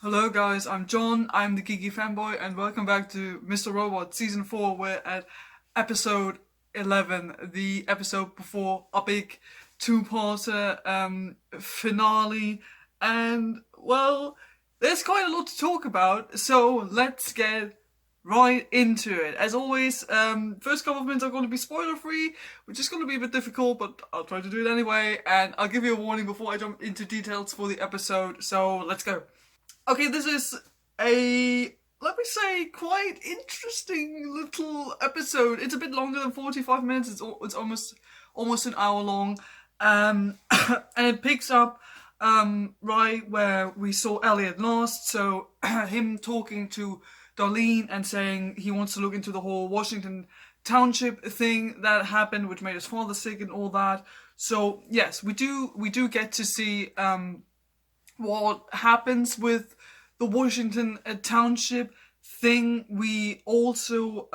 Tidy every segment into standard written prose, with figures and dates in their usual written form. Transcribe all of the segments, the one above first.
Hello guys, I'm John, I'm the Geeky Fanboy, and welcome back to Mr. Robot Season 4. We're at episode 11, the episode before a big two-parter finale, and well, there's quite a lot to talk about, so let's get right into it. As always, first couple of minutes are going to be spoiler-free, which is going to be a bit difficult, but I'll try to do it anyway, and I'll give you a warning before I jump into details for the episode, so let's go. Okay, this is a, let me say, quite interesting little episode. It's a bit longer than 45 minutes. It's almost an hour long. And it picks up right where we saw Elliot last. So him talking to Darlene and saying he wants to look into the whole Washington Township thing that happened, which made his father sick and all that. So yes, we do get to see what happens with the Washington Township thing. We also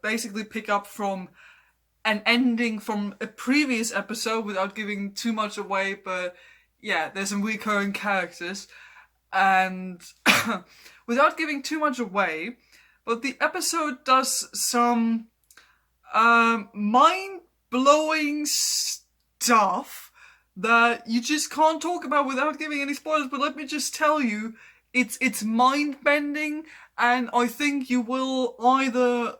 basically pick up from an ending from a previous episode without giving too much away, but yeah, there's some recurring characters. And without giving too much away, but the episode does some mind-blowing stuff that you just can't talk about without giving any spoilers, but let me just tell you, it's mind-bending, and I think you will either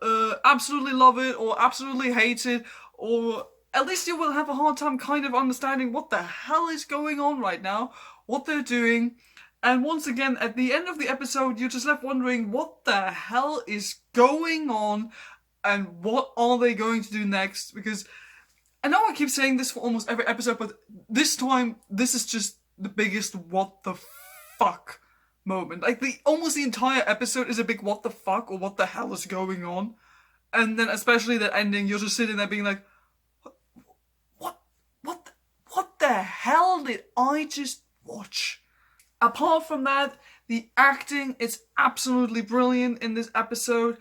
absolutely love it or absolutely hate it, or at least you will have a hard time kind of understanding what the hell is going on right now, what they're doing, and once again, at the end of the episode, you're just left wondering what the hell is going on, and what are they going to do next, because I know I keep saying this for almost every episode, but this time, this is just the biggest what the fuck moment. Like, almost the entire episode is a big what the fuck or what the hell is going on. And then especially the ending, you're just sitting there being like, what the hell did I just watch? Apart from that, the acting is absolutely brilliant in this episode,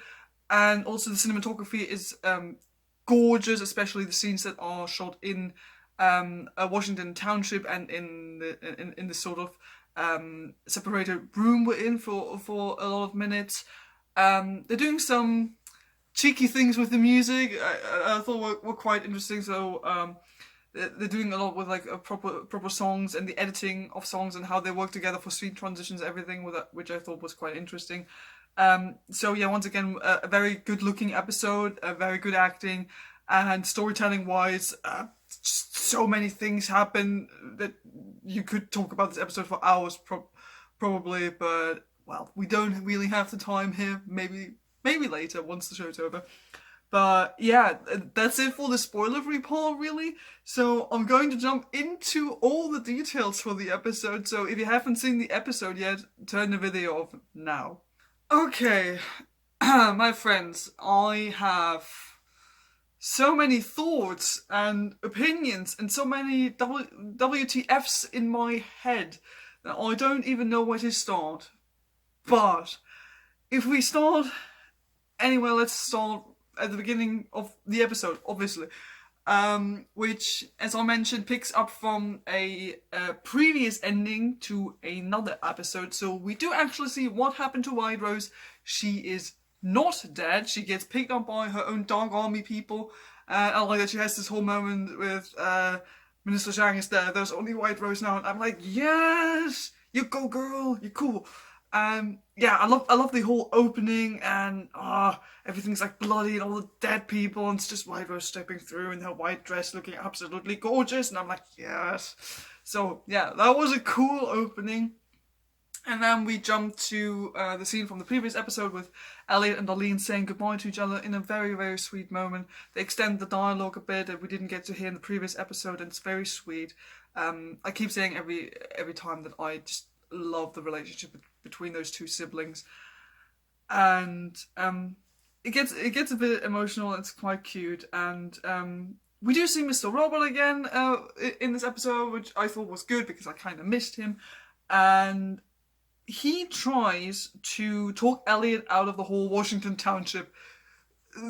and also the cinematography is gorgeous, especially the scenes that are shot in Washington Township and in the sort of separated room we're in for a lot of minutes. They're doing some cheeky things with the music. I thought were quite interesting. So they're doing a lot with like proper songs and the editing of songs and how they work together for scene transitions, everything with that, which I thought was quite interesting. So yeah, once again, a very good looking episode, very good acting, and storytelling wise, just so many things happen that you could talk about this episode for hours, probably, but well, we don't really have the time here. Maybe later once the show's over. But yeah, that's it for the spoiler-free part, really. So I'm going to jump into all the details for the episode. So if you haven't seen the episode yet, turn the video off now. Okay, my friends, I have so many thoughts and opinions and so many WTFs in my head that I don't even know where to start. But if we start anywhere, let's start at the beginning of the episode, obviously. Which, as I mentioned, picks up from a previous ending to another episode. So we do actually see what happened to Whiterose. She is not dead. She gets picked up by her own Dark Army people. I like that she has this whole moment with Minister Zhang is there. There's only Whiterose now, and I'm like, yes, you go, girl, you're cool. Yeah, I love the whole opening, and everything's like bloody and all the dead people, and it's just Whiterose stepping through in her white dress looking absolutely gorgeous, and I'm like, yes. So yeah, that was a cool opening. And then we jump to the scene from the previous episode with Elliot and Darlene saying goodbye to each other in a very, very sweet moment. They extend the dialogue a bit that we didn't get to hear in the previous episode, and it's very sweet. I keep saying every time that I just love the relationship between those two siblings, and it gets a bit emotional. It's quite cute, and we do see Mr. Robot again in this episode, which I thought was good because I kind of missed him, and he tries to talk Elliot out of the whole Washington Township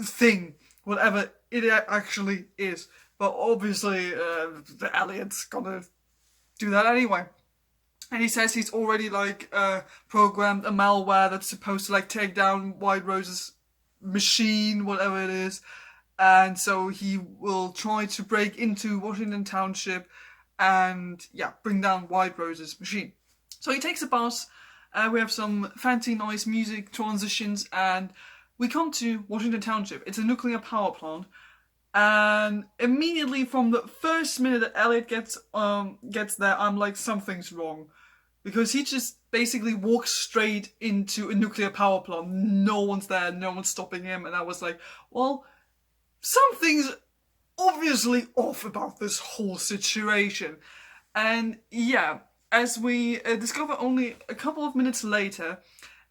thing, whatever it actually is. But obviously, Elliot's gonna do that anyway. And he says he's already like programmed a malware that's supposed to like take down Whiterose's machine, whatever it is. And so he will try to break into Washington Township and yeah, bring down Whiterose's machine. So he takes a bus. We have some fancy, nice music transitions, and we come to Washington Township. It's a nuclear power plant, and immediately from the first minute that Elliot gets there, I'm like, something's wrong, because he just basically walks straight into a nuclear power plant. No one's there, no one's stopping him, and I was like, well, something's obviously off about this whole situation. And yeah, as we discover only a couple of minutes later,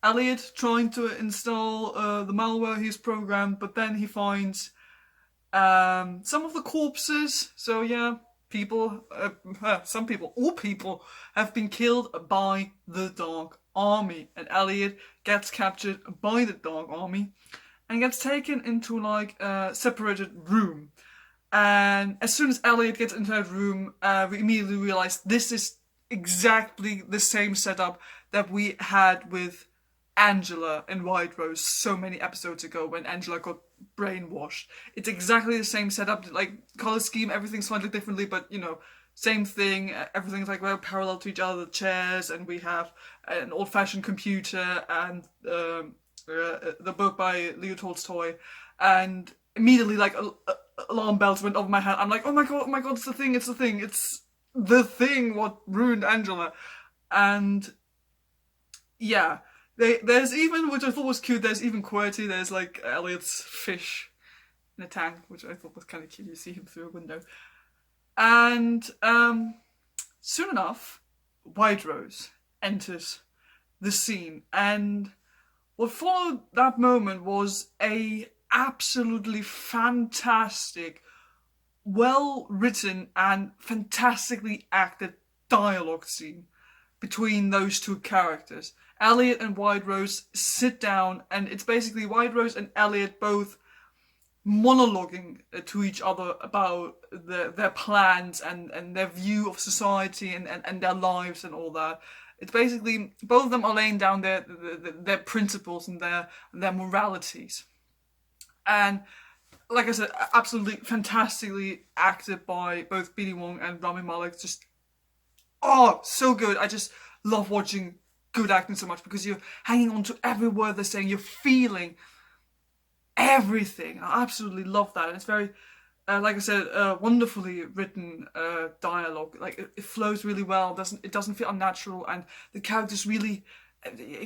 Elliot trying to install the malware he's programmed, but then he finds some of the corpses. So yeah, all people have been killed by the Dark Army, and Elliot gets captured by the Dark Army and gets taken into like a separated room. And as soon as Elliot gets into that room, we immediately realize this is exactly the same setup that we had with Angela in Whiterose so many episodes ago when Angela got brainwashed. It's exactly the same setup, like color scheme, everything slightly differently, but you know, same thing. Everything's like very parallel to each other, the chairs, and we have an old-fashioned computer and the book by Leo Tolstoy, and immediately like alarm bells went over my head. I'm like, oh my god, it's the thing, it's the thing what ruined Angela. And yeah, there's even, which I thought was cute, there's even QWERTY, there's like Elliot's fish in a tank, which I thought was kind of cute. You see him through a window. And soon enough, Whiterose enters the scene, and what followed that moment was a absolutely fantastic, well-written and fantastically acted dialogue scene between those two characters. Elliot and Whiterose sit down, and it's basically Whiterose and Elliot both monologuing to each other about their plans and their view of society and their lives and all that. It's basically both of them are laying down their principles and their moralities. And like I said, absolutely fantastically acted by both Billy Wong and Rami Malek. Just, oh, so good. I just love watching good acting so much, because you're hanging on to every word they're saying. You're feeling everything. I absolutely love that. And it's very, like I said, wonderfully written dialogue. Like it flows really well. It doesn't feel unnatural, and the characters really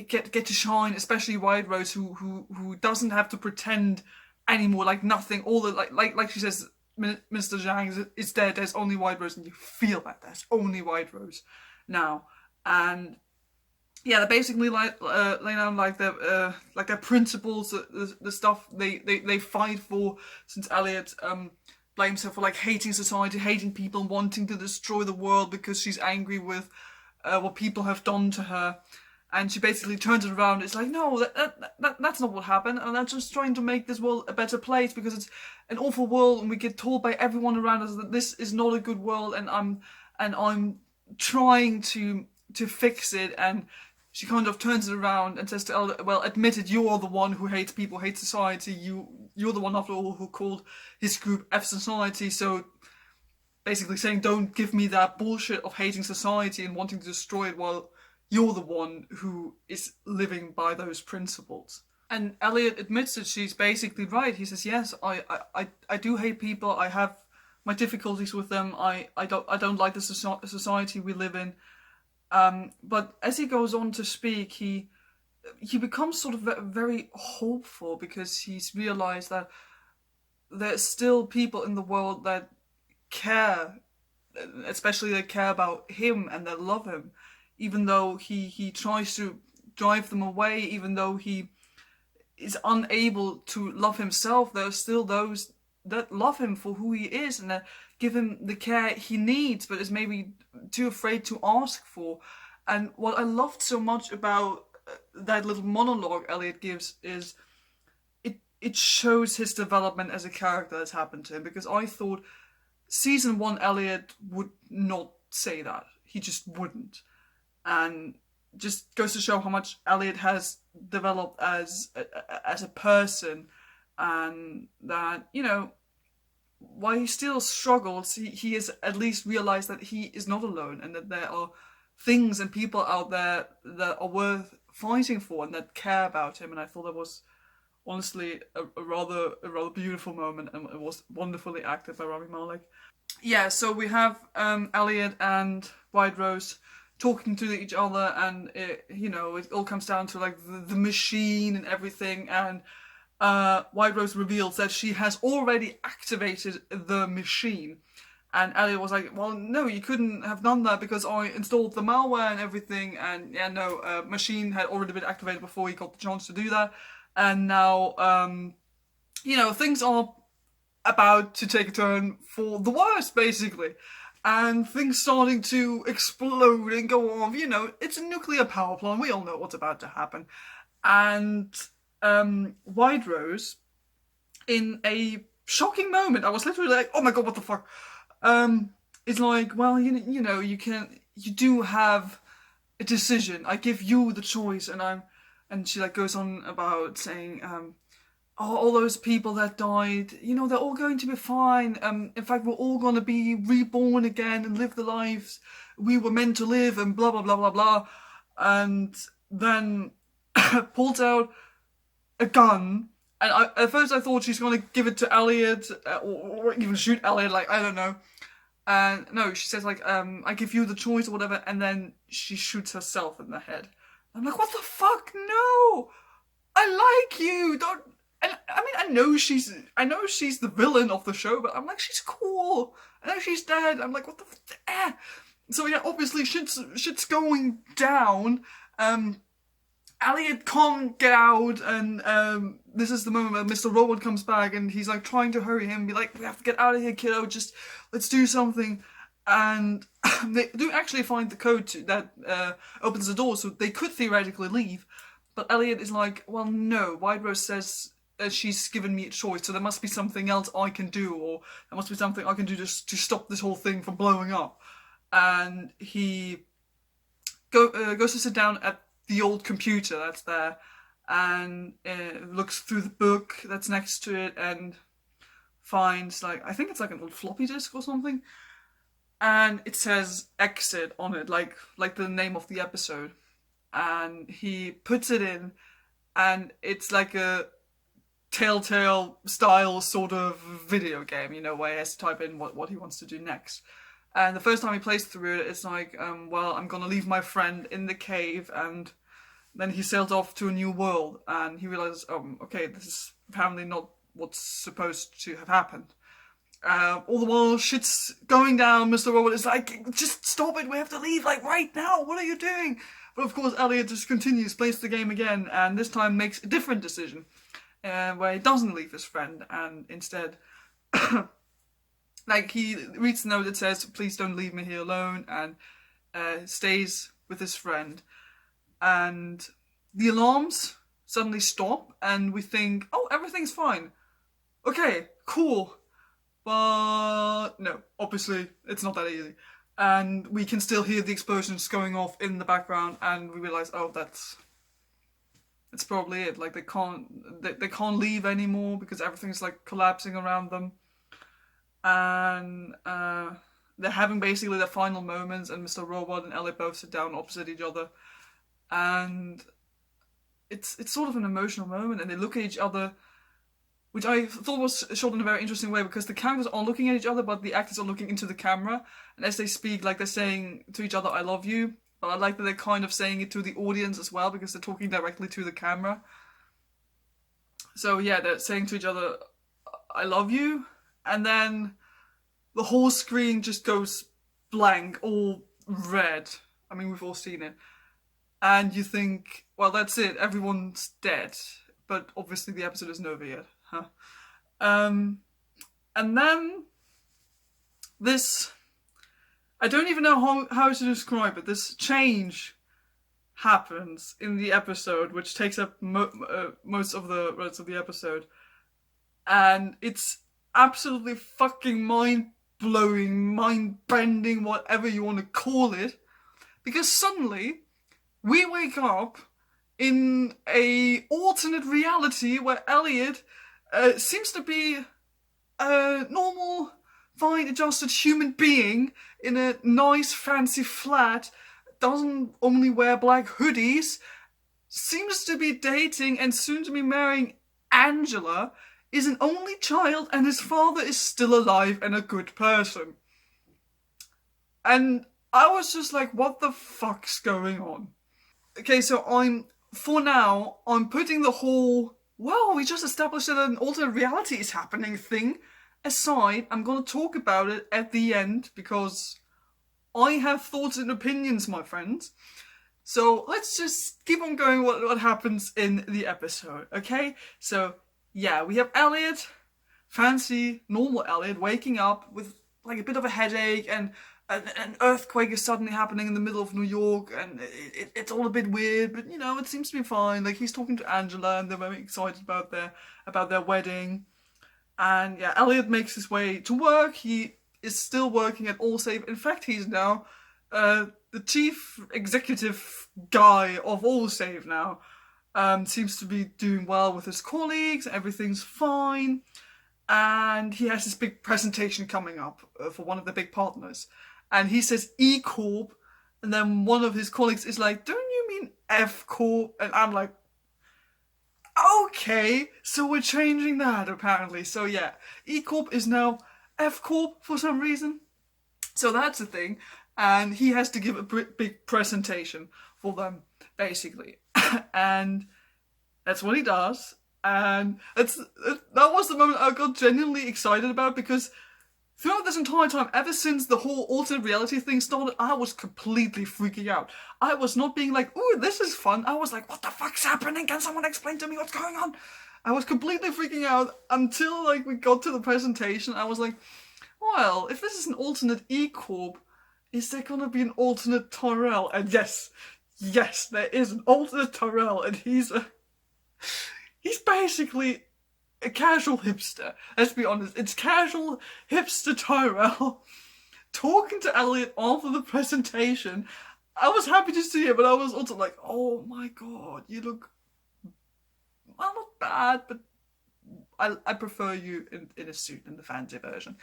get to shine. Especially Whiterose, who doesn't have to pretend anymore. Like nothing. All the like she says, Mr. Zhang is there. There's only Whiterose, and you feel that there's only Whiterose now. And yeah, they basically lay down like their principles, the stuff they fight for. Since Elliot blames her for like hating society, hating people, and wanting to destroy the world because she's angry with what people have done to her, and she basically turns it around. It's like, no, that's not what happened, and I'm just trying to make this world a better place, because it's an awful world, and we get told by everyone around us that this is not a good world, and I'm trying to fix it. And she kind of turns it around and says to Elliot, well, admit it, you're the one who hates people, hates society. You're the one, after all, who called his group F Society. So basically saying, don't give me that bullshit of hating society and wanting to destroy it, while you're the one who is living by those principles. And Elliot admits that she's basically right. He says, yes, I do hate people. I have my difficulties with them. I don't like the society we live in. But as he goes on to speak, he becomes sort of very hopeful, because he's realised that there's still people in the world that care, especially they care about him and that love him, even though he tries to drive them away, even though he is unable to love himself. There are still those that love him for who he is and that give him the care he needs, but is maybe too afraid to ask for. And what I loved so much about that little monologue Elliot gives is it shows his development as a character that's happened to him, because I thought season 1 Elliot would not say that. He just wouldn't. and just goes to show how much Elliot has developed as a person, and that, you know, while he still struggles, he has at least realized that he is not alone, and that there are things and people out there that are worth fighting for and that care about him. And I thought that was honestly a rather beautiful moment, and it was wonderfully acted by Rami Malek. Yeah, so we have Elliot and Whiterose talking to each other, and it all comes down to like the machine and everything, and Whiterose reveals that she has already activated the machine. And Elliot was like, well, no, you couldn't have done that because I installed the malware and everything. And yeah, no, machine had already been activated before he got the chance to do that. And now, things are about to take a turn for the worse, basically. And things starting to explode and go off. It's a nuclear power plant. We all know what's about to happen. And Whiterose, in a shocking moment, I was literally like, oh my god, what the fuck? It's like, well, you do have a decision. I give you the choice, and she like goes on about saying, all those people that died, they're all going to be fine. In fact, we're all going to be reborn again and live the lives we were meant to live, and blah blah blah blah blah. And then pulls out a gun, and at first I thought she's going to give it to Elliot, or even shoot Elliot, like, I don't know. And no, she says like, I give you the choice or whatever, and then she shoots herself in the head. I'm like, what the fuck? No! I like you! Don't... And I mean, I know she's the villain of the show, but I'm like, she's cool. I know she's dead. I'm like, what the So yeah, obviously shit's going down. Elliot can't get out, and this is the moment where Mr. Robot comes back, and he's like trying to hurry him, be like, we have to get out of here, kiddo, just let's do something. And they do actually find the code that opens the door, so they could theoretically leave. But Elliot is like, well, no, Whiterose says she's given me a choice, so there must be something else I can do, or there must be something I can do just to stop this whole thing from blowing up. And he goes to sit down at the old computer that's there, and looks through the book that's next to it, and finds, like, I think it's like an old floppy disk or something, and it says eXit on it, like the name of the episode. And he puts it in, and it's like a Telltale style sort of video game, where he has to type in what he wants to do next. And the first time he plays through it, it's like, well, I'm gonna leave my friend in the cave, and then he sails off to a new world, and he realizes, okay, this is apparently not what's supposed to have happened. All the while, shit's going down. Mr. Robot is like, just stop it, we have to leave, like, right now, what are you doing? But of course, Elliot just continues, plays the game again, and this time makes a different decision, where he doesn't leave his friend, and instead, like, he reads the note that says, please don't leave me here alone, and stays with his friend. And the alarms suddenly stop, and we think, oh, everything's fine. Okay, cool. But no, obviously, it's not that easy. And we can still hear the explosions going off in the background, and we realize, oh, that's probably it. Like, they can't leave anymore because everything's like collapsing around them. And they're having basically their final moments, and Mr. Robot and Elliot both sit down opposite each other, and it's sort of an emotional moment, and they look at each other, which I thought was shot in a very interesting way, because the characters are looking at each other, but the actors are looking into the camera, and as they speak, like, they're saying to each other, I love you, but I like that they're kind of saying it to the audience as well, because they're talking directly to the camera. So yeah, they're saying to each other, I love you, and then the whole screen just goes blank, all red. I mean, we've all seen it. And you think, well, that's it, everyone's dead. But obviously the episode isn't over yet. Huh? And then this, I don't even know how to describe it, this change happens in the episode, which takes up most of the rest of the episode. And it's absolutely fucking mind-blowing, mind-bending, whatever you want to call it. because suddenly we wake up in a alternate reality where Elliot seems to be a normal, fine, adjusted human being in a nice, fancy flat, doesn't only wear black hoodies, seems to be dating and soon to be marrying Angela, is an only child, and his father is still alive and a good person. And I was just like, what the fuck's going on? Okay, so for now, I'm putting the whole, well, we just established that an alternate reality is happening thing aside. I'm gonna talk about it at the end because I have thoughts and opinions, my friends. So let's just keep on going what happens in the episode, okay? So, yeah, we have Elliot, fancy, normal Elliot, waking up with like a bit of a headache, and an earthquake is suddenly happening in the middle of New York, and it's all a bit weird, but you know, it seems to be fine. Like, he's talking to Angela, and they're very excited about their wedding. And yeah, Elliot makes his way to work. He is still working at Allsafe. In fact, he's now the chief executive guy of Allsafe now. Seems to be doing well with his colleagues. Everything's fine. And he has this big presentation coming up for one of the big partners. And he says E Corp. And then one of his colleagues is like, don't you mean F Corp? And I'm like, okay, so we're changing that apparently. So yeah, E Corp is now F Corp for some reason. So that's the thing. And he has to give a big presentation for them, basically. And that's what he does. And that was the moment I got genuinely excited about, because throughout this entire time, ever since the whole alternate reality thing started, I was completely freaking out. I was not being like, ooh, this is fun. I was like, what the fuck's happening? Can someone explain to me what's going on? I was completely freaking out until like we got to the presentation. I was like, well, if this is an alternate E Corp, is there gonna be an alternate Tyrell? And yes, there is an alternate Tyrell, and he's basically a casual hipster. Let's be honest, it's casual hipster Tyrell talking to Elliot after the presentation. I was happy to see it, but I was also like, oh my god, you look, well, not bad, but I prefer you in a suit in the fancy version.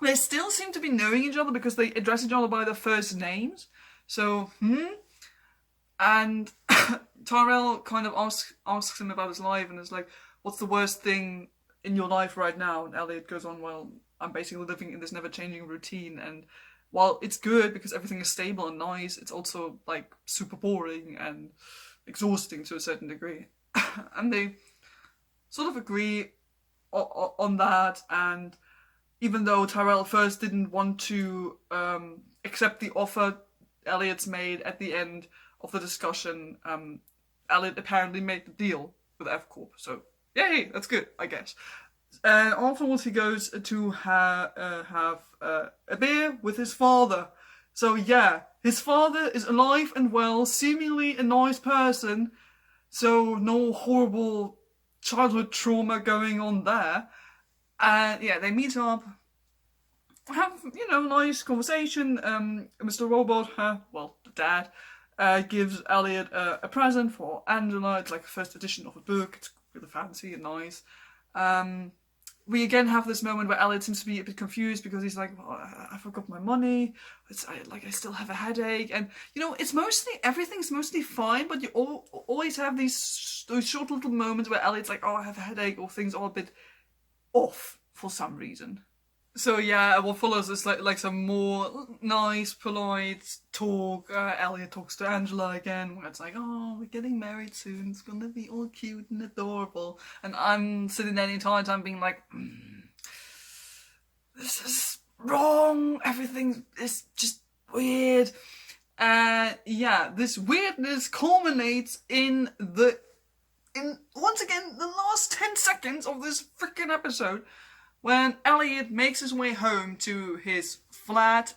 They still seem to be knowing each other because they address each other by their first names. So, and Tyrell kind of asks him about his life and is like, what's the worst thing in your life right now? And Elliot goes on, well, I'm basically living in this never-changing routine, and while it's good because everything is stable and nice, it's also like super boring and exhausting to a certain degree. And they sort of agree on that. And even though Tyrell first didn't want to accept the offer Elliot's made at the end of the discussion, Elliot apparently made the deal with F Corp. So yay, that's good, I guess. And afterwards he goes to have a beer with his father. So yeah, his father is alive and well, seemingly a nice person, so no horrible childhood trauma going on there. And yeah, they meet up, have, nice conversation. Mr. Robot, well, the dad, gives Elliot a present for Angela. It's like a first edition of a book. It's really fancy and nice. We again have this moment where Elliot seems to be a bit confused because he's like, well, I forgot my money. I still have a headache. And, everything's mostly fine, but you always have those short little moments where Elliot's like, oh, I have a headache, or things are a bit off for some reason. So yeah, what follows is like some more nice, polite talk. Elliot talks to Angela again, where it's like, oh, we're getting married soon. It's gonna be all cute and adorable. And I'm sitting there the entire time being like, this is wrong. Everything is just weird. Yeah, this weirdness culminates in once again the last 10 seconds of this freaking episode, when Elliot makes his way home to his flat,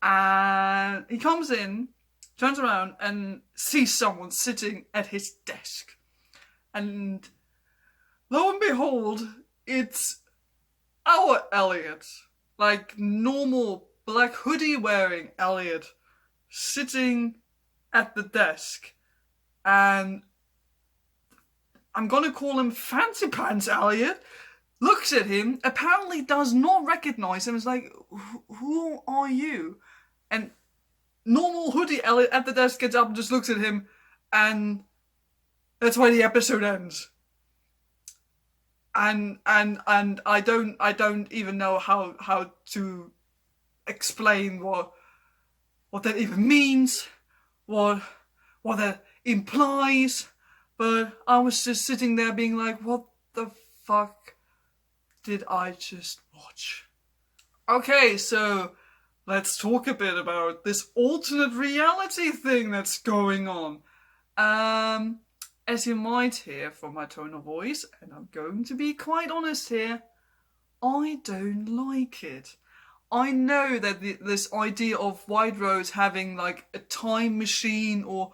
and he comes in, turns around, and sees someone sitting at his desk. And lo and behold, it's our Elliot. Like, normal black hoodie wearing Elliot. sitting at the desk, and I'm gonna call him Fancy Pants Elliot, looks at him, apparently does not recognize him, is like, who are you? And normal hoodie Elliot at the desk gets up and just looks at him, and that's why the episode ends. And I don't even know how to explain what that even means, what that implies, but I was just sitting there being like, what the fuck did I just watch? Okay, so let's talk a bit about this alternate reality thing that's going on. As you might hear from my tone of voice, and I'm going to be quite honest here, I don't like it. I know that this idea of Whiterose having like a time machine or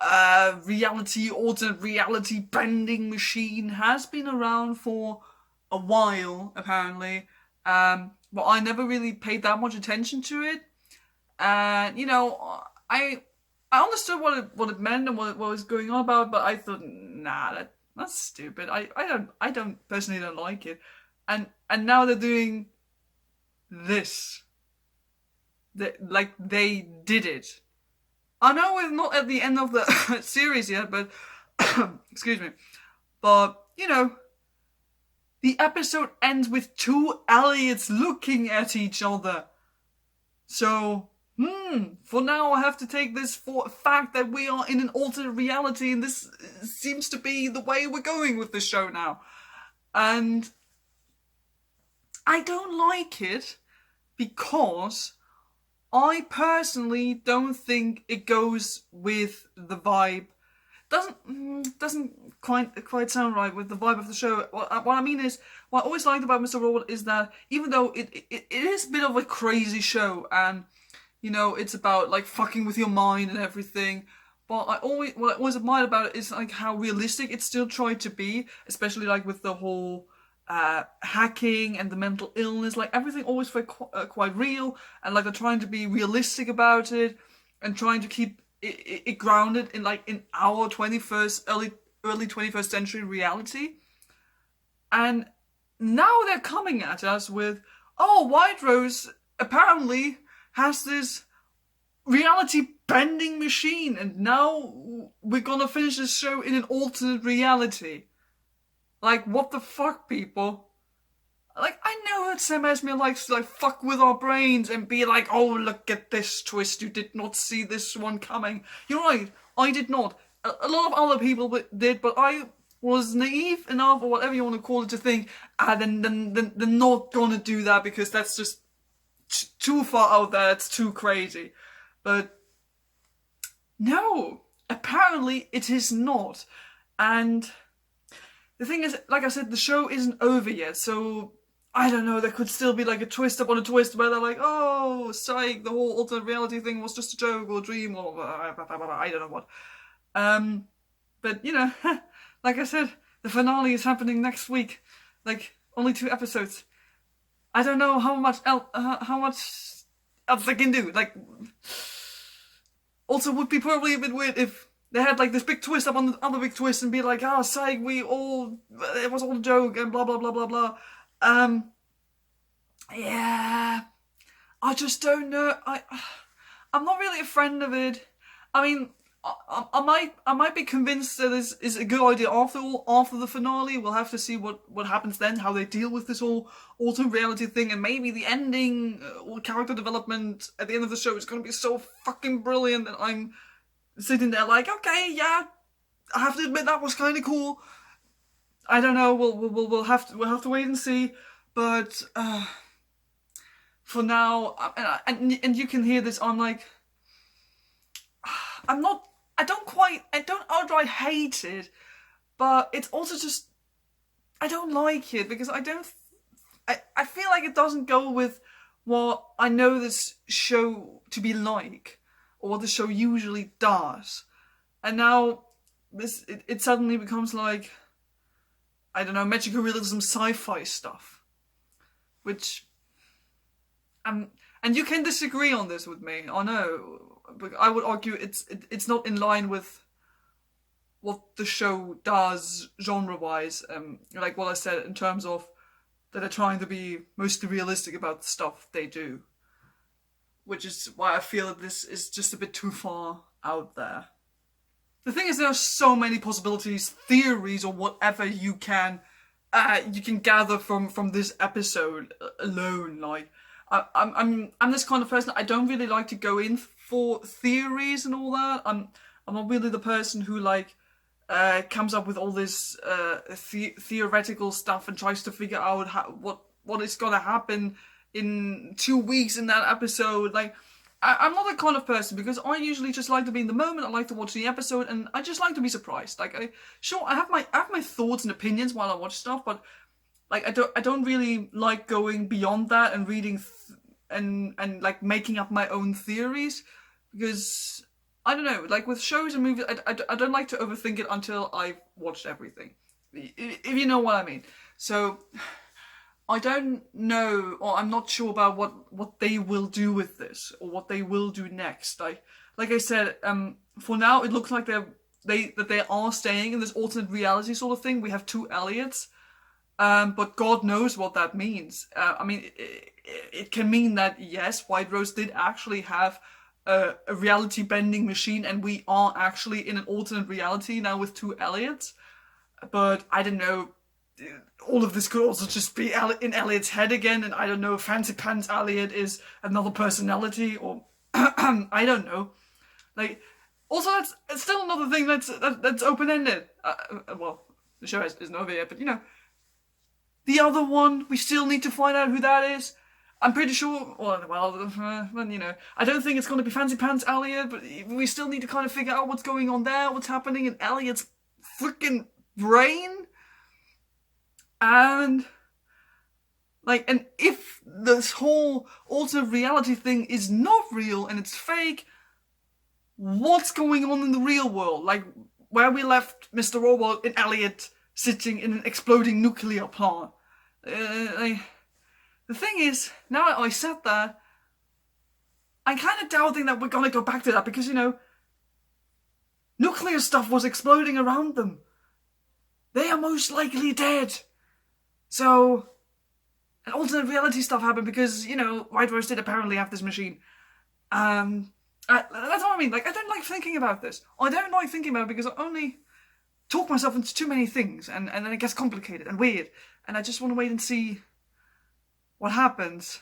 alternate reality bending machine has been around for a while, apparently. But I never really paid that much attention to it. And, I understood what it meant and what was going on about, but I thought, nah, that's stupid. I don't personally don't like it. And now they're doing this. They did it. I know we're not at the end of the series yet, but excuse me. But the episode ends with two Elliots looking at each other. So, for now I have to take this for a fact that we are in an alternate reality, and this seems to be the way we're going with this show now. And I don't like it because I personally don't think it goes with the vibe. Doesn't quite sound right with the vibe of the show. What I mean is, what I always liked about Mr. Robot is that even though it is a bit of a crazy show, and it's about like fucking with your mind and everything, but what I always admired about it is like how realistic it still tried to be, especially like with the whole hacking and the mental illness. Like everything always felt quite real, and like they're trying to be realistic about it and trying to keep it grounded in our early 21st century reality. And now they're coming at us with, Whiterose apparently has this reality bending machine, and now we're gonna finish this show in an alternate reality. Like, what the fuck, people? Like, I know that Sam Esmail likes to fuck with our brains and be like, oh, look at this twist, you did not see this one coming. You're right, I did not. A lot of other people did, but I was naive enough, or whatever you want to call it, to think, then they're not gonna do that because that's just too far out there, it's too crazy. But no, apparently it is not. And the thing is, like I said, the show isn't over yet, so I don't know, there could still be like a twist upon a twist where they're like, oh, psych, the whole alternate reality thing was just a joke or a dream or I don't know what. But like I said, the finale is happening next week. Like, only 2 episodes. I don't know how much else they can do. Like, also would be probably a bit weird if they had like this big twist up on the other big twist and be like, psych, it was all a joke and blah blah blah blah blah. Yeah, I just don't know. I'm not really a friend of it. I mean, I might be convinced that this is a good idea after all. After the finale, we'll have to see what happens then, how they deal with this whole alternate reality thing, and maybe the ending or character development at the end of the show is going to be so fucking brilliant that I'm sitting there like, okay, yeah, I have to admit that was kind of cool. I don't know. We'll have to wait and see. But for now, and you can hear this. I'm like, I don't outright hate it, but it's also just, I don't like it because I feel like it doesn't go with what I know this show to be like, or what the show usually does. And now it suddenly becomes like, I don't know, magical realism sci-fi stuff. Which, and you can disagree on this with me, I know, but I would argue it's not in line with what the show does genre-wise. Like what I said in terms of that they're trying to be mostly realistic about the stuff they do, which is why I feel that this is just a bit too far out there. The thing is, there are so many possibilities, theories, or whatever you can gather from this episode alone. Like, I'm this kind of person. I don't really like to go in for theories and all that. I'm not really the person who like comes up with all this theoretical stuff and tries to figure out what is gonna happen in 2 weeks in that episode. Like, I'm not that kind of person, because I usually just like to be in the moment. I like to watch the episode, and I just like to be surprised. Like, I have my thoughts and opinions while I watch stuff, but like I don't really like going beyond that and reading and like making up my own theories, because I don't know. Like with shows and movies, I don't like to overthink it until I've watched everything. If you know what I mean. So I don't know, or I'm not sure about what they will do with this, or what they will do next. Like I said, for now it looks like they are staying in this alternate reality sort of thing. We have 2 Elliots, but God knows what that means. I mean, it can mean that yes, Whiterose did actually have a reality bending machine, and we are actually in an alternate reality now with 2 Elliots. But I don't know. All of this could also just be in Elliot's head again, and I don't know if Fancy Pants Elliot is another personality, or I don't know. Like, also it's still another thing that's open ended. Well, the show isn't over yet, but you know, the other one, we still need to find out who that is. I'm pretty sure. Well, you know, I don't think it's going to be Fancy Pants Elliot, but we still need to kind of figure out what's going on there, what's happening in Elliot's freaking brain. And like, and if this whole alternate reality thing is not real and it's fake, what's going on in the real world? Like, where we left Mr. Robot and Elliot sitting in an exploding nuclear plant. The thing is, now that I said that, I'm kind of doubting that we're gonna go back to that, because, you know, nuclear stuff was exploding around them. They are most likely dead. So, an alternate reality stuff happened because, you know, Whiterose did apparently have this machine. That's what I mean. Like, I don't like thinking about this. I don't like thinking about it because I only talk myself into too many things, and then it gets complicated and weird. And I just want to wait and see what happens.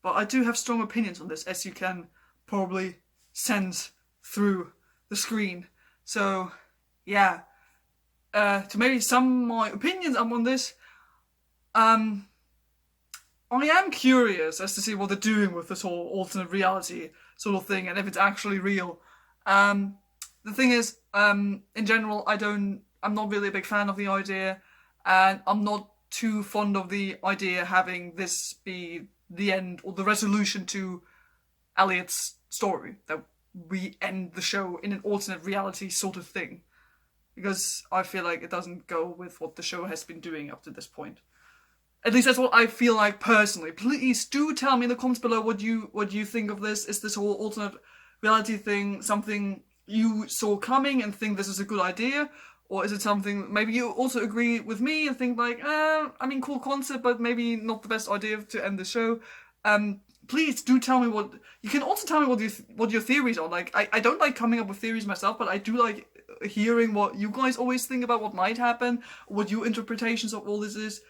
But I do have strong opinions on this, as you can probably sense through the screen. So, yeah. To maybe sum my opinions up on this, I am curious as to see what they're doing with this whole alternate reality sort of thing, and if it's actually real. The thing is, in general, I'm not really a big fan of the idea, and I'm not too fond of the idea having this be the end or the resolution to Elliot's story, that we end the show in an alternate reality sort of thing, because I feel like it doesn't go with what the show has been doing up to this point. At least that's what I feel like personally. Please do tell me in the comments below what you think of this. Is this whole alternate reality thing something you saw coming and think this is a good idea? Or is it something maybe you also agree with me and think like, I mean, cool concept, but maybe not the best idea to end the show? Please do tell me what... You can also tell me what your theories are. Like, I don't like coming up with theories myself, but I do like hearing what you guys always think about what might happen, what your interpretations of all this is.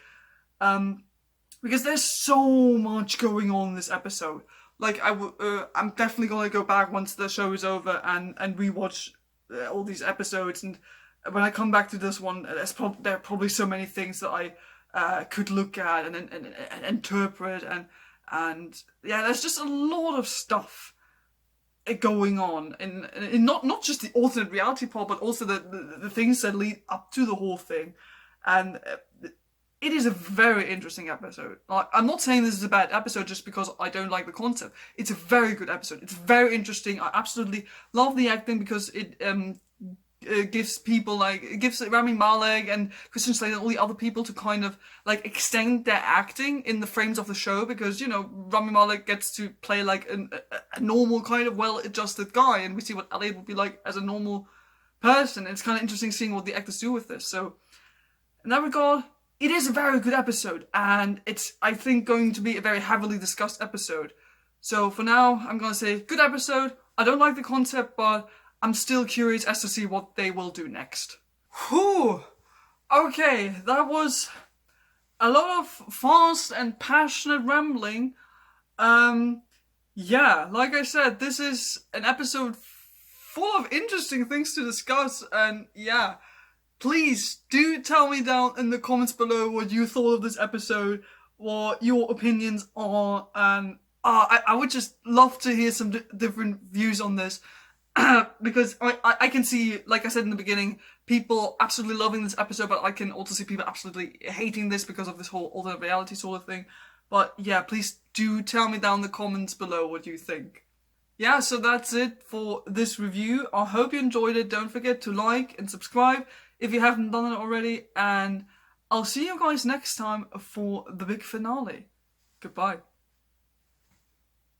Because there's so much going on in this episode. Like, I'm definitely gonna go back once the show is over and rewatch all these episodes. And when I come back to this one, there are probably so many things that I could look at and interpret, and yeah, there's just a lot of stuff going on, and not just the alternate reality part, but also the things that lead up to the whole thing, and. It is a very interesting episode. Like, I'm not saying this is a bad episode just because I don't like the concept. It's a very good episode. It's very interesting. I absolutely love the acting because it gives people like, it gives Rami Malek and Christian Slater and all the other people to kind of like extend their acting in the frames of the show, because, you know, Rami Malek gets to play like a normal kind of well-adjusted guy, and we see what Elliot would be like as a normal person. And it's kind of interesting seeing what the actors do with this. So in that regard, it is a very good episode, and it's, I think, going to be a very heavily discussed episode. So for now, I'm gonna say good episode. I don't like the concept, but I'm still curious as to see what they will do next. Whew! Okay, that was a lot of fast and passionate rambling. Yeah, like I said, this is an episode full of interesting things to discuss, and yeah, please do tell me down in the comments below what you thought of this episode, what your opinions are, and I would just love to hear some different views on this. Because I can see, like I said in the beginning, people absolutely loving this episode, but I can also see people absolutely hating this because of this whole alternate reality sort of thing. But yeah, please do tell me down in the comments below what you think. Yeah, so that's it for this review. I hope you enjoyed it. Don't forget to like and subscribe if you haven't done it already. And I'll see you guys next time for the big finale. Goodbye.